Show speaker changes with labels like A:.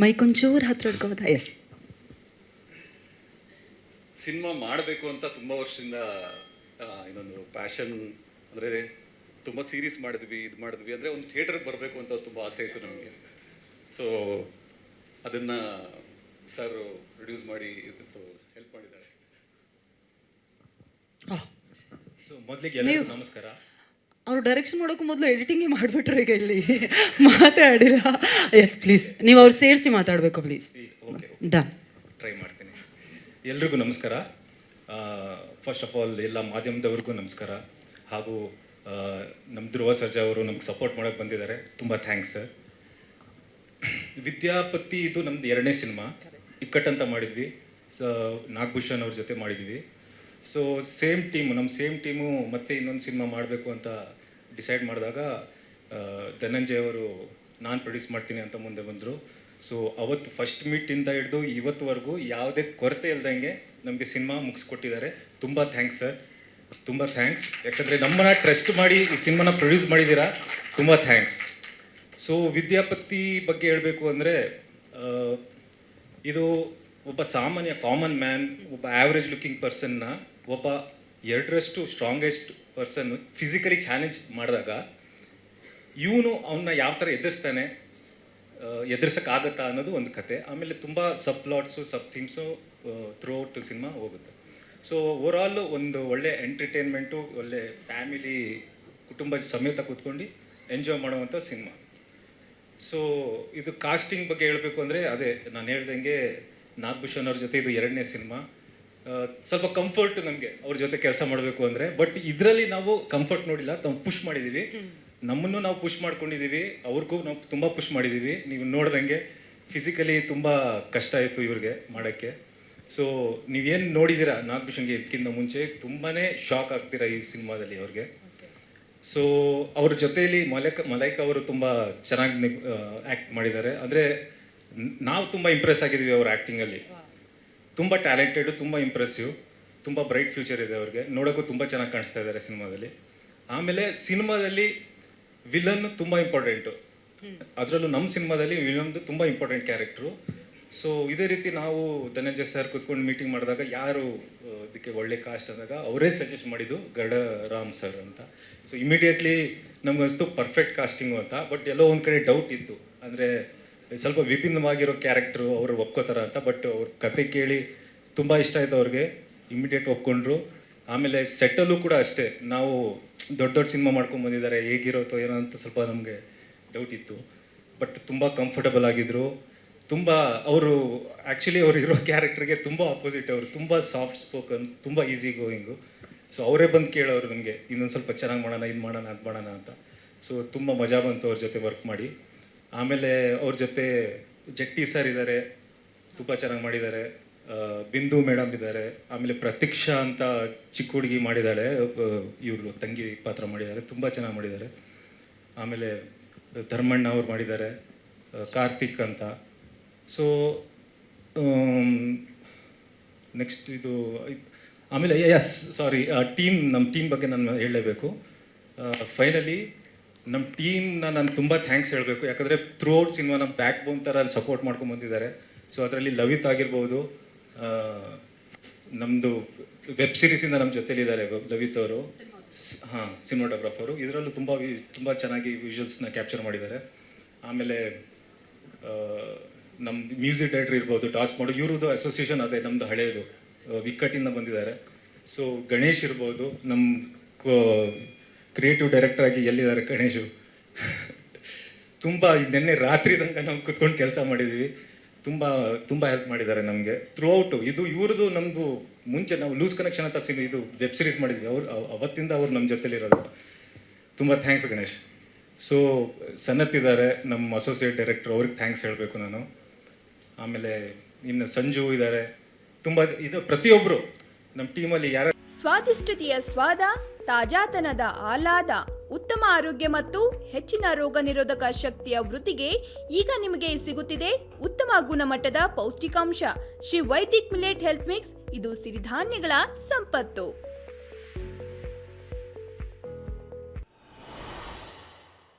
A: ಮೈಕೊಂಚೂರು ಹತ್ರ ಹಿಡ್ಕೋಬೋದಾ? S.
B: Cinema ಮಾಡಬೇಕು ಅಂತ ತುಂಬ ವರ್ಷದಿಂದ ಇನ್ನೊಂದು ಪ್ಯಾಷನ್, ಅಂದರೆ ತುಂಬ ಸೀರೀಸ್ ಮಾಡಿದ್ವಿ, ಇದು ಮಾಡಿದ್ವಿ, ಅಂದರೆ ಒಂದು ಥಿಯೇಟರ್ಗೆ ಬರಬೇಕು ಅಂತ ತುಂಬ ಆಸೆ ಇತ್ತು ನಮಗೆ. ಸೊ ಅದನ್ನು ಸರ್ ಪ್ರೊಡ್ಯೂಸ್ ಮಾಡಿ ಹೆಲ್ಪ್ ಮಾಡಿದ್ದಾರೆ.
C: ಸೊ ಮೊದಲಿಗೆ ಎಲ್ಲರಿಗೂ ನಮಸ್ಕಾರ.
A: ಅವರು ಡೈರೆಕ್ಷನ್ ಮಾಡೋಕ್ಕೂ ಮೊದಲು ಎಡಿಟಿಂಗೇ ಮಾಡಿಬಿಟ್ರು, ಈಗ ಇಲ್ಲಿ ಮಾತಾಡಿಲ್ಲ. ಎಸ್ ಪ್ಲೀಸ್, ನೀವು ಅವ್ರು ಸೇರಿಸಿ ಮಾತಾಡಬೇಕು ಪ್ಲೀಸ್.
C: ಓಕೆ,
A: ಡನ್,
C: ಟ್ರೈ ಮಾಡ್ತೀನಿ. ಎಲ್ರಿಗೂ ನಮಸ್ಕಾರ. ಫಸ್ಟ್ ಆಫ್ ಆಲ್ ಎಲ್ಲ ಮಾಧ್ಯಮದವ್ರಿಗೂ ನಮಸ್ಕಾರ. ಹಾಗೂ ನಮ್ಮ ಧ್ರುವ ಸರ್ಜಾ ಅವರು ನಮ್ಗೆ ಸಪೋರ್ಟ್ ಮಾಡೋಕ್ಕೆ ಬಂದಿದ್ದಾರೆ, ತುಂಬ ಥ್ಯಾಂಕ್ಸ್ ಸರ್. ವಿದ್ಯಾಪತಿ ಇದು ನಮ್ದು 2ನೇ ಸಿನಿಮಾ. ಇಕ್ಕಟ್ಟಂತ ಮಾಡಿದ್ವಿ, ನಾಗಭೂಷಣ್ ಅವ್ರ ಜೊತೆ ಮಾಡಿದ್ವಿ. ಸೊ ನಮ್ಮ ಸೇಮ್ ಟೀಮು ಮತ್ತೆ ಇನ್ನೊಂದು ಸಿನಿಮಾ ಮಾಡಬೇಕು ಅಂತ ಡಿಸೈಡ್ ಮಾಡಿದಾಗ ಧನಂಜಯ್ ಅವರು ನಾನು ಪ್ರೊಡ್ಯೂಸ್ ಮಾಡ್ತೀನಿ ಅಂತ ಮುಂದೆ ಬಂದರು. ಸೊ ಅವತ್ತು ಫಸ್ಟ್ ಮೀಟಿಂದ ಹಿಡಿದು ಇವತ್ತುವರೆಗೂ ಯಾವುದೇ ಕೊರತೆ ಇಲ್ದಂಗೆ ನಮಗೆ ಸಿನಿಮಾ ಮುಗಿಸ್ಕೊಟ್ಟಿದ್ದಾರೆ. ತುಂಬ ಥ್ಯಾಂಕ್ಸ್ ಸರ್, ತುಂಬ ಥ್ಯಾಂಕ್ಸ್. ಯಾಕಂದರೆ ನಮ್ಮನ್ನ ಟ್ರಸ್ಟ್ ಮಾಡಿ ಈ ಸಿನಿಮಾನ ಪ್ರೊಡ್ಯೂಸ್ ಮಾಡಿದ್ದೀರಾ, ತುಂಬ ಥ್ಯಾಂಕ್ಸ್. ಸೊ ವಿದ್ಯಾಪತಿ ಬಗ್ಗೆ ಹೇಳಬೇಕು ಅಂದರೆ, ಇದು ಒಬ್ಬ ಸಾಮಾನ್ಯ ಕಾಮನ್ ಮ್ಯಾನ್, ಒಬ್ಬ ಆ್ಯಾವ್ರೇಜ್ ಲುಕಿಂಗ್ ಪರ್ಸನ್ನ ಒಬ್ಬ 2ರಷ್ಟು ಸ್ಟ್ರಾಂಗೆಸ್ಟ್ ಪರ್ಸನ್ನು ಫಿಸಿಕಲಿ ಚಾಲೆಂಜ್ ಮಾಡಿದಾಗ ಇವನು ಅವನ್ನ ಯಾವ ಥರ ಎದುರಿಸೋಕ್ಕಾಗತ್ತಾ ಅನ್ನೋದು ಒಂದು ಕತೆ. ಆಮೇಲೆ ತುಂಬ ಸಬ್ ಪ್ಲಾಟ್ಸು, ಸಬ್ ಥೀಮ್ಸು ಥ್ರೂ ಔಟ್ ಸಿನಿಮಾ ಹೋಗುತ್ತೆ. ಸೊ ಓವರಾಲ್ ಒಂದು ಒಳ್ಳೆ ಎಂಟರ್ಟೈನ್ಮೆಂಟು, ಒಳ್ಳೆ ಫ್ಯಾಮಿಲಿ ಕುಟುಂಬ ಸಮೇತ ಕೂತ್ಕೊಂಡು ಎಂಜಾಯ್ ಮಾಡುವಂಥ ಸಿನಿಮಾ. ಸೊ ಇದು ಕಾಸ್ಟಿಂಗ್ ಬಗ್ಗೆ ಹೇಳಬೇಕು ಅಂದರೆ, ಅದೇ ನಾನು ಹೇಳ್ದಂಗೆ ನಾಗಭೂಷಣ್ ಅವ್ರ ಜೊತೆ ಇದು 2ನೇ ಸಿನಿಮಾ. ಸ್ವಲ್ಪ ಕಂಫರ್ಟ್ ನಮಗೆ ಅವ್ರ ಜೊತೆ ಕೆಲಸ ಮಾಡಬೇಕು ಅಂದರೆ. ಬಟ್ ಇದರಲ್ಲಿ ನಾವು ಕಂಫರ್ಟ್ ನೋಡಿಲ್ಲ, ನಾವು ಪುಷ್ ಮಾಡಿದ್ದೀವಿ. ನಮ್ಮನ್ನು ನಾವು ಪುಷ್ ಮಾಡ್ಕೊಂಡಿದ್ದೀವಿ, ಅವ್ರಿಗೂ ನಾವು ತುಂಬ ಪುಷ್ ಮಾಡಿದ್ದೀವಿ. ನೀವು ನೋಡ್ದಂಗೆ ಫಿಸಿಕಲಿ ತುಂಬ ಕಷ್ಟ ಆಯಿತು ಇವ್ರಿಗೆ ಮಾಡೋಕ್ಕೆ. ಸೊ ನೀವೇನು ನೋಡಿದ್ದೀರಾ ನಾಗಭೂಷಣ್ಗೆ ಇದಕ್ಕಿಂತ ಮುಂಚೆ, ತುಂಬಾ ಶಾಕ್ ಆಗ್ತೀರಾ ಈ ಸಿನಿಮಾದಲ್ಲಿ ಅವ್ರಿಗೆ. ಸೊ ಅವ್ರ ಜೊತೆಯಲ್ಲಿ ಮಲೈಕಾ ಅವರು ತುಂಬ ಚೆನ್ನಾಗಿ ಆ್ಯಕ್ಟ್ ಮಾಡಿದ್ದಾರೆ. ಅಂದರೆ ನಾವು ತುಂಬ ಇಂಪ್ರೆಸ್ ಆಗಿದ್ದೀವಿ ಅವ್ರ ಆ್ಯಕ್ಟಿಂಗಲ್ಲಿ. ತುಂಬ ಟ್ಯಾಲೆಂಟೆಡು, ತುಂಬ ಇಂಪ್ರೆಸಿವ್, ತುಂಬ ಬ್ರೈಟ್ ಫ್ಯೂಚರ್ ಇದೆ ಅವ್ರಿಗೆ. ನೋಡೋಕ್ಕೂ ತುಂಬ ಚೆನ್ನಾಗಿ ಕಾಣಿಸ್ತಾ ಇದ್ದಾರೆ ಸಿನಿಮಾದಲ್ಲಿ. ಆಮೇಲೆ ಸಿನಿಮಾದಲ್ಲಿ ವಿಲನ್ ತುಂಬ ಇಂಪಾರ್ಟೆಂಟು. ಅದರಲ್ಲೂ ನಮ್ಮ ಸಿನಿಮಾದಲ್ಲಿ ವಿಲನ್ದು ತುಂಬ ಇಂಪಾರ್ಟೆಂಟ್ ಕ್ಯಾರೆಕ್ಟ್ರು. ಸೊ ಇದೇ ರೀತಿ ನಾವು ಧನಂಜಯ್ ಸರ್ ಕೂತ್ಕೊಂಡು ಮೀಟಿಂಗ್ ಮಾಡಿದಾಗ ಯಾರು ಇದಕ್ಕೆ ಒಳ್ಳೆ ಕಾಸ್ಟ್ ಅಂದಾಗ ಅವರೇ ಸಜೆಸ್ಟ್ ಮಾಡಿದ್ದು ಗಡರಾಮ್ ಸರ್ ಅಂತ. ಸೊ ಇಮಿಡಿಯೇಟ್ಲಿ ನಮಗನ್ನಿಸ್ತು ಪರ್ಫೆಕ್ಟ್ ಕಾಸ್ಟಿಂಗು ಅಂತ. ಬಟ್ ಎಲ್ಲೋ ಒಂದು ಕಡೆ ಡೌಟ್ ಇತ್ತು, ಅಂದರೆ ಸ್ವಲ್ಪ ವಿಭಿನ್ನವಾಗಿರೋ ಕ್ಯಾರೆಕ್ಟ್ರು ಅವರು ಒಪ್ಕೋತಾರ ಅಂತ. ಬಟ್ ಅವ್ರ ಕತೆ ಕೇಳಿ ತುಂಬ ಇಷ್ಟ ಆಯಿತು ಅವ್ರಿಗೆ, ಇಮಿಡಿಯೇಟ್ ಒಪ್ಕೊಂಡ್ರು. ಆಮೇಲೆ ಸೆಟ್ಟಲ್ಲೂ ಕೂಡ ಅಷ್ಟೇ, ನಾವು ದೊಡ್ಡ ಸಿನಿಮಾ ಮಾಡ್ಕೊಂಡು ಬಂದಿದ್ದಾರೆ, ಹೇಗಿರುತ್ತೋ ಏನೋ ಅಂತ ಸ್ವಲ್ಪ ನಮಗೆ ಡೌಟ್ ಇತ್ತು. ಬಟ್ ತುಂಬ ಕಂಫರ್ಟಬಲ್ ಆಗಿದ್ದರು. ತುಂಬ ಅವರು ಆ್ಯಕ್ಚುಲಿ ಅವ್ರು ಇರೋ ಕ್ಯಾರೆಕ್ಟ್ರಿಗೆ ತುಂಬ ಆಪೋಸಿಟ್. ಅವರು ತುಂಬ ಸಾಫ್ಟ್ ಸ್ಪೋಕನ್, ತುಂಬ ಈಸಿ ಗೋಯಿಂಗು. ಸೊ ಅವರೇ ಬಂದು ಕೇಳೋರು ನಮಗೆ, ಇನ್ನೊಂದು ಸ್ವಲ್ಪ ಚೆನ್ನಾಗಿ ಮಾಡೋಣ, ಇದು ಮಾಡೋಣ, ಅದು ಮಾಡೋಣ ಅಂತ. ಸೊ ತುಂಬ ಮಜಾ ಬಂತು ಅವ್ರ ಜೊತೆ ವರ್ಕ್ ಮಾಡಿ. ಆಮೇಲೆ ಅವ್ರ ಜೊತೆ ಜಟ್ಟಿ ಸರ್ ಇದ್ದಾರೆ, ತುಂಬ ಚೆನ್ನಾಗಿ ಮಾಡಿದ್ದಾರೆ. ಬಿಂದು ಮೇಡಮ್ ಇದ್ದಾರೆ. ಆಮೇಲೆ ಪ್ರತೀಕ್ಷಾ ಅಂತ ಚಿಕ್ಕ ಹುಡುಗಿ ಮಾಡಿದ್ದಾಳೆ, ಇವರು ತಂಗಿ ಪಾತ್ರ ಮಾಡಿದ್ದಾರೆ, ತುಂಬ ಚೆನ್ನಾಗಿ ಮಾಡಿದ್ದಾರೆ. ಆಮೇಲೆ ಧರ್ಮಣ್ಣ ಅವ್ರು ಮಾಡಿದ್ದಾರೆ, ಕಾರ್ತಿಕ್ ಅಂತ. ಸೊ ನೆಕ್ಸ್ಟ್ ಇದು ಆಮೇಲೆ ನಮ್ಮ ಟೀಮ್ ಬಗ್ಗೆ ನಾನು ಹೇಳಲೇಬೇಕು. ಫೈನಲಿ ನಮ್ಮ ಟೀಮ್ನ ನಾನು ತುಂಬ ಥ್ಯಾಂಕ್ಸ್ ಹೇಳಬೇಕು. ಯಾಕಂದರೆ ಥ್ರೂ ಔಟ್ ಸಿನಿಮಾ ನಮ್ಮ ಬ್ಯಾಕ್ ಬೋನ್ ಥರ ಅಲ್ಲಿ ಸಪೋರ್ಟ್ ಮಾಡ್ಕೊಂಡು ಬಂದಿದ್ದಾರೆ. ಸೊ ಅದರಲ್ಲಿ ಲವಿತ್ ಆಗಿರ್ಬೋದು, ನಮ್ಮದು ವೆಬ್ ಸೀರೀಸಿಂದ ನಮ್ಮ ಜೊತೆಲಿದ್ದಾರೆ ಲವಿತ್ ಅವರು, ಸಿನಿಮಾಟೋಗ್ರಾಫರು. ಇದರಲ್ಲೂ ತುಂಬ ಚೆನ್ನಾಗಿ ವಿಜುವಲ್ಸ್ನ ಕ್ಯಾಪ್ಚರ್ ಮಾಡಿದ್ದಾರೆ. ಆಮೇಲೆ ನಮ್ಮ ಮ್ಯೂಸಿಕ್ ಡೈರೆಕ್ಟರ್ ಇರ್ಬೋದು, ಟಾಸ್ ಮಾಡೋ ಇವ್ರದ್ದು ಅಸೋಸಿಯೇಷನ್ ಅದೇ ನಮ್ಮದು ಹಳೆಯದು, ವಿಕ್ಕಟ್ಟಿಂದ ಬಂದಿದ್ದಾರೆ. ಸೊ ಗಣೇಶ್ ಇರ್ಬೋದು, ನಮ್ಮ ಕ್ರಿಯೇಟಿವ್ ಡೈರೆಕ್ಟರ್ ಆಗಿ ಎಲ್ಲಿದ್ದಾರೆ ಗಣೇಶು. ತುಂಬ ನಿನ್ನೆ ರಾತ್ರಿ ತನಕ ನಾವು ಕುತ್ಕೊಂಡು ಕೆಲಸ ಮಾಡಿದ್ದೀವಿ. ತುಂಬ ಹೆಲ್ಪ್ ಮಾಡಿದ್ದಾರೆ ನಮಗೆ ಥ್ರೂ ಔಟು. ಇದು ಇವ್ರದ್ದು ನಮಗೂ ಮುಂಚೆ ನಾವು ಲೂಸ್ ಕನೆಕ್ಷನ್ ಅಂತ ಇದು ವೆಬ್ ಸೀರೀಸ್ ಮಾಡಿದ್ವಿ, ಅವತ್ತಿಂದ ಅವ್ರು ನಮ್ಮ ಜೊತೆಲಿರೋದು. ತುಂಬ ಥ್ಯಾಂಕ್ಸ್ ಗಣೇಶ್. ಸೊ ಸನ್ನತ್ ಇದ್ದಾರೆ ನಮ್ಮ ಅಸೋಸಿಯೇಟ್ ಡೈರೆಕ್ಟರ್, ಅವ್ರಿಗೆ ಥ್ಯಾಂಕ್ಸ್ ಹೇಳಬೇಕು ನಾನು. ಆಮೇಲೆ ಇನ್ನು ಸಂಜು ಇದ್ದಾರೆ. ತುಂಬ ಇದು ಪ್ರತಿಯೊಬ್ಬರು ನಮ್ಮ ಟೀಮಲ್ಲಿ ಯಾರು
D: ಸ್ವಾದಿಷ್ಟತೆಯ ಸ್ವಾದ, ತಾಜಾತನದ ಆಹ್ಲಾದ, ಉತ್ತಮ ಆರೋಗ್ಯ ಮತ್ತು ಹೆಚ್ಚಿನ ರೋಗ ನಿರೋಧಕ ಶಕ್ತಿಯ ವೃದ್ಧಿಗೆ ಈಗ ನಿಮಗೆ ಸಿಗುತ್ತಿದೆ ಉತ್ತಮ ಗುಣಮಟ್ಟದ ಪೌಷ್ಟಿಕಾಂಶ Shri Vaidik millet health mix. ಇದು ಸಿರಿಧಾನ್ಯಗಳ ಸಂಪತ್ತು.